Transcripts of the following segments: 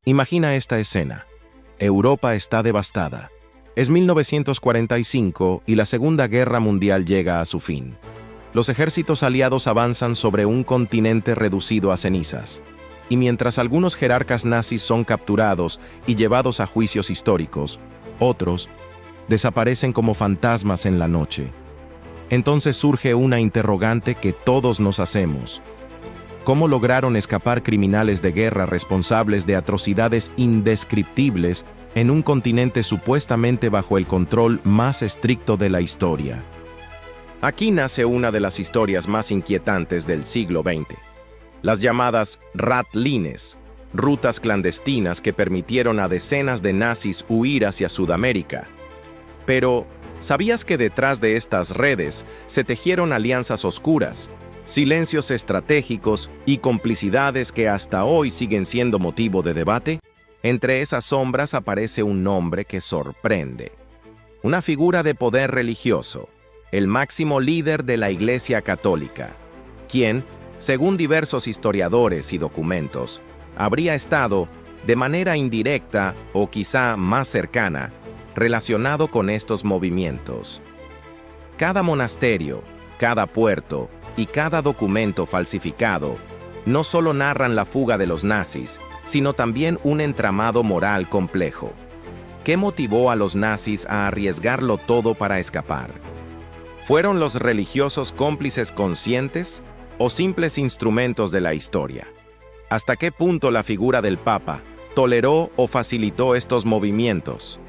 Imagina esta escena. Europa está devastada. Es 1945 y la Segunda Guerra Mundial llega a su fin. Los ejércitos aliados avanzan sobre un continente reducido a cenizas. Y mientras algunos jerarcas nazis son capturados y llevados a juicios históricos, otros desaparecen como fantasmas en la noche. Entonces surge una interrogante que todos nos hacemos. ¿Cómo lograron escapar criminales de guerra responsables de atrocidades indescriptibles en un continente supuestamente bajo el control más estricto de la historia? Aquí nace una de las historias más inquietantes del siglo XX. Las llamadas Ratlines, rutas clandestinas que permitieron a decenas de nazis huir hacia Sudamérica. Pero, ¿sabías que detrás de estas redes se tejieron alianzas oscuras, silencios estratégicos y complicidades que hasta hoy siguen siendo motivo de debate? Entre esas sombras aparece un nombre que sorprende. Una figura de poder religioso, el máximo líder de la Iglesia Católica, quien, según diversos historiadores y documentos, habría estado, de manera indirecta o quizá más cercana, relacionado con estos movimientos. Cada monasterio, cada puerto y cada documento falsificado no solo narran la fuga de los nazis, sino también un entramado moral complejo. ¿Qué motivó a los nazis a arriesgarlo todo para escapar? ¿Fueron los religiosos cómplices conscientes o simples instrumentos de la historia? ¿Hasta qué punto la figura del Papa toleró o facilitó estos movimientos?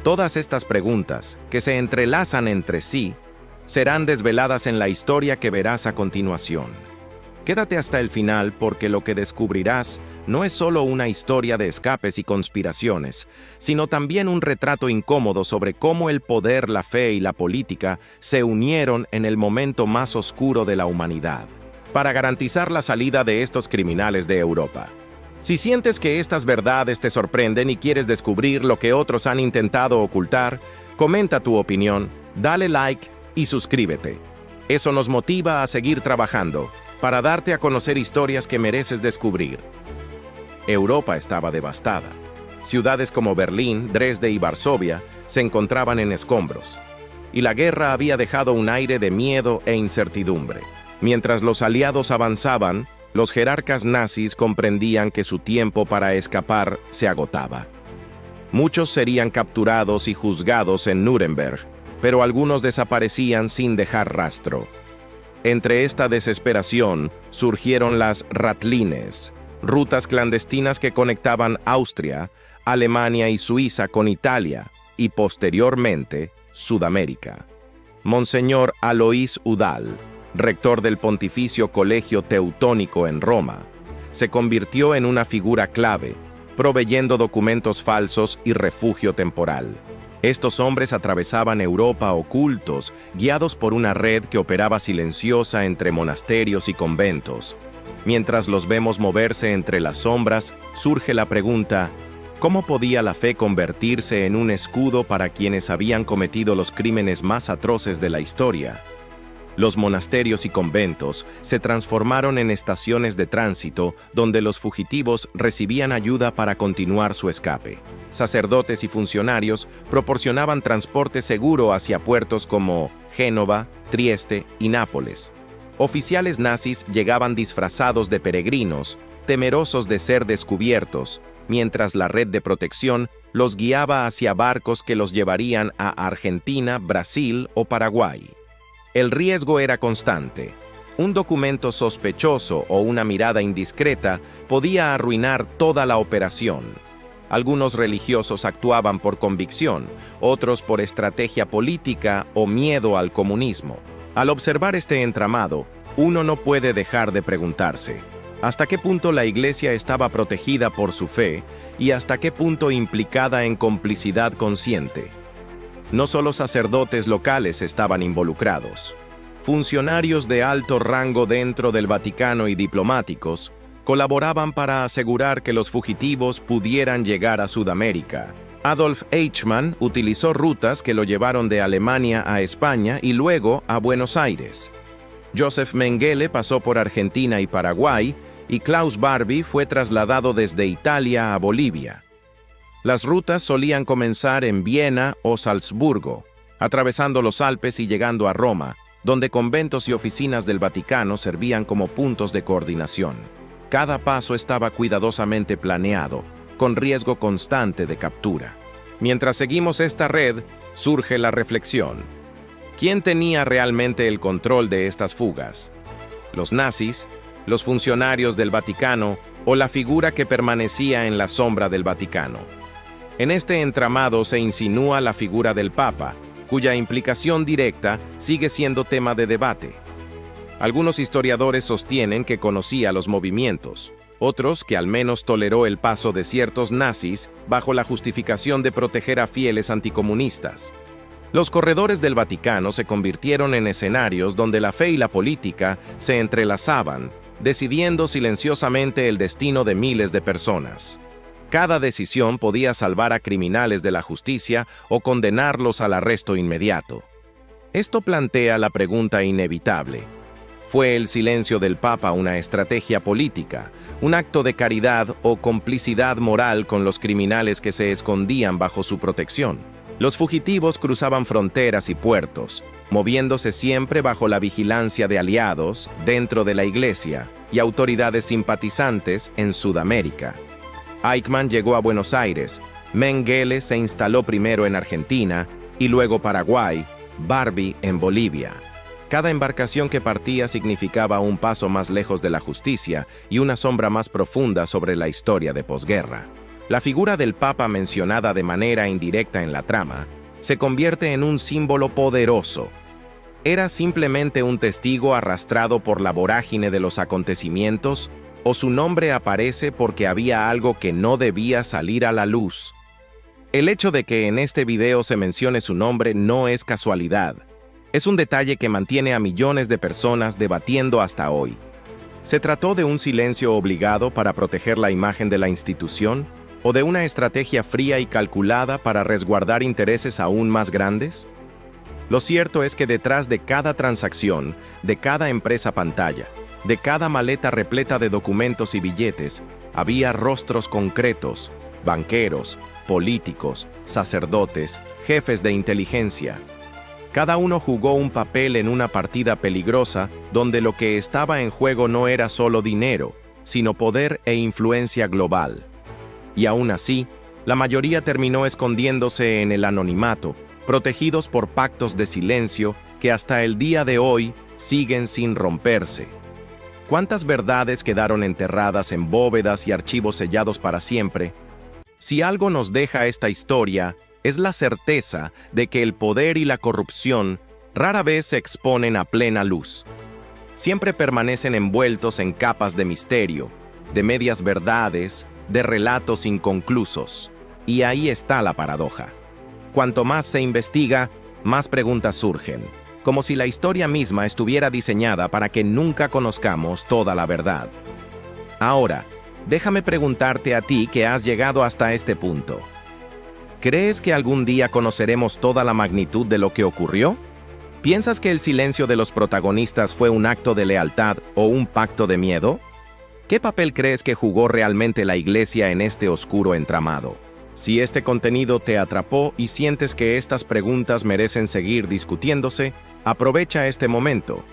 Todas estas preguntas, que se entrelazan entre sí, serán desveladas en la historia que verás a continuación. Quédate hasta el final porque lo que descubrirás no es solo una historia de escapes y conspiraciones, sino también un retrato incómodo sobre cómo el poder, la fe y la política se unieron en el momento más oscuro de la humanidad, para garantizar la salida de estos criminales de Europa. Si sientes que estas verdades te sorprenden y quieres descubrir lo que otros han intentado ocultar, comenta tu opinión, dale like y suscríbete. Eso nos motiva a seguir trabajando, para darte a conocer historias que mereces descubrir. Europa estaba devastada. Ciudades como Berlín, Dresde y Varsovia se encontraban en escombros, y la guerra había dejado un aire de miedo e incertidumbre. Mientras los aliados avanzaban, los jerarcas nazis comprendían que su tiempo para escapar se agotaba. Muchos serían capturados y juzgados en Nuremberg, pero algunos desaparecían sin dejar rastro. Entre esta desesperación surgieron las Ratlines, rutas clandestinas que conectaban Austria, Alemania y Suiza con Italia y posteriormente Sudamérica. Monseñor Alois Udall, rector del Pontificio Colegio Teutónico en Roma, se convirtió en una figura clave, proveyendo documentos falsos y refugio temporal. Estos hombres atravesaban Europa ocultos, guiados por una red que operaba silenciosa entre monasterios y conventos. Mientras los vemos moverse entre las sombras, surge la pregunta: ¿cómo podía la fe convertirse en un escudo para quienes habían cometido los crímenes más atroces de la historia? Los monasterios y conventos se transformaron en estaciones de tránsito donde los fugitivos recibían ayuda para continuar su escape. Sacerdotes y funcionarios proporcionaban transporte seguro hacia puertos como Génova, Trieste y Nápoles. Oficiales nazis llegaban disfrazados de peregrinos, temerosos de ser descubiertos, mientras la red de protección los guiaba hacia barcos que los llevarían a Argentina, Brasil o Paraguay. El riesgo era constante. Un documento sospechoso o una mirada indiscreta podía arruinar toda la operación. Algunos religiosos actuaban por convicción, otros por estrategia política o miedo al comunismo. Al observar este entramado, uno no puede dejar de preguntarse: ¿hasta qué punto la Iglesia estaba protegida por su fe y hasta qué punto implicada en complicidad consciente? No solo sacerdotes locales estaban involucrados. Funcionarios de alto rango dentro del Vaticano y diplomáticos colaboraban para asegurar que los fugitivos pudieran llegar a Sudamérica. Adolf Eichmann utilizó rutas que lo llevaron de Alemania a España y luego a Buenos Aires. Joseph Mengele pasó por Argentina y Paraguay, y Klaus Barbie fue trasladado desde Italia a Bolivia. Las rutas solían comenzar en Viena o Salzburgo, atravesando los Alpes y llegando a Roma, donde conventos y oficinas del Vaticano servían como puntos de coordinación. Cada paso estaba cuidadosamente planeado, con riesgo constante de captura. Mientras seguimos esta red, surge la reflexión. ¿Quién tenía realmente el control de estas fugas? ¿Los nazis, los funcionarios del Vaticano o la figura que permanecía en la sombra del Vaticano? En este entramado se insinúa la figura del Papa, cuya implicación directa sigue siendo tema de debate. Algunos historiadores sostienen que conocía los movimientos, otros que al menos toleró el paso de ciertos nazis bajo la justificación de proteger a fieles anticomunistas. Los corredores del Vaticano se convirtieron en escenarios donde la fe y la política se entrelazaban, decidiendo silenciosamente el destino de miles de personas. Cada decisión podía salvar a criminales de la justicia o condenarlos al arresto inmediato. Esto plantea la pregunta inevitable. ¿Fue el silencio del Papa una estrategia política, un acto de caridad o complicidad moral con los criminales que se escondían bajo su protección? Los fugitivos cruzaban fronteras y puertos, moviéndose siempre bajo la vigilancia de aliados dentro de la Iglesia y autoridades simpatizantes en Sudamérica. Eichmann llegó a Buenos Aires, Mengele se instaló primero en Argentina y luego Paraguay, Barbie en Bolivia. Cada embarcación que partía significaba un paso más lejos de la justicia y una sombra más profunda sobre la historia de posguerra. La figura del Papa mencionada de manera indirecta en la trama se convierte en un símbolo poderoso. ¿Era simplemente un testigo arrastrado por la vorágine de los acontecimientos? ¿O su nombre aparece porque había algo que no debía salir a la luz? El hecho de que en este video se mencione su nombre no es casualidad. Es un detalle que mantiene a millones de personas debatiendo hasta hoy. ¿Se trató de un silencio obligado para proteger la imagen de la institución? ¿O de una estrategia fría y calculada para resguardar intereses aún más grandes? Lo cierto es que detrás de cada transacción, de cada empresa pantalla, de cada maleta repleta de documentos y billetes, había rostros concretos, banqueros, políticos, sacerdotes, jefes de inteligencia. Cada uno jugó un papel en una partida peligrosa donde lo que estaba en juego no era solo dinero, sino poder e influencia global. Y aún así, la mayoría terminó escondiéndose en el anonimato, protegidos por pactos de silencio que hasta el día de hoy siguen sin romperse. ¿Cuántas verdades quedaron enterradas en bóvedas y archivos sellados para siempre? Si algo nos deja esta historia, es la certeza de que el poder y la corrupción rara vez se exponen a plena luz. Siempre permanecen envueltos en capas de misterio, de medias verdades, de relatos inconclusos. Y ahí está la paradoja. Cuanto más se investiga, más preguntas surgen, como si la historia misma estuviera diseñada para que nunca conozcamos toda la verdad. Ahora, déjame preguntarte a ti que has llegado hasta este punto. ¿Crees que algún día conoceremos toda la magnitud de lo que ocurrió? ¿Piensas que el silencio de los protagonistas fue un acto de lealtad o un pacto de miedo? ¿Qué papel crees que jugó realmente la Iglesia en este oscuro entramado? Si este contenido te atrapó y sientes que estas preguntas merecen seguir discutiéndose, aprovecha este momento.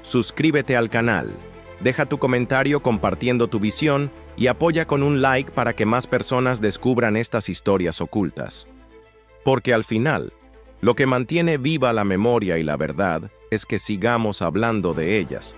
Suscríbete al canal, deja tu comentario compartiendo tu visión y apoya con un like para que más personas descubran estas historias ocultas. Porque al final, lo que mantiene viva la memoria y la verdad es que sigamos hablando de ellas,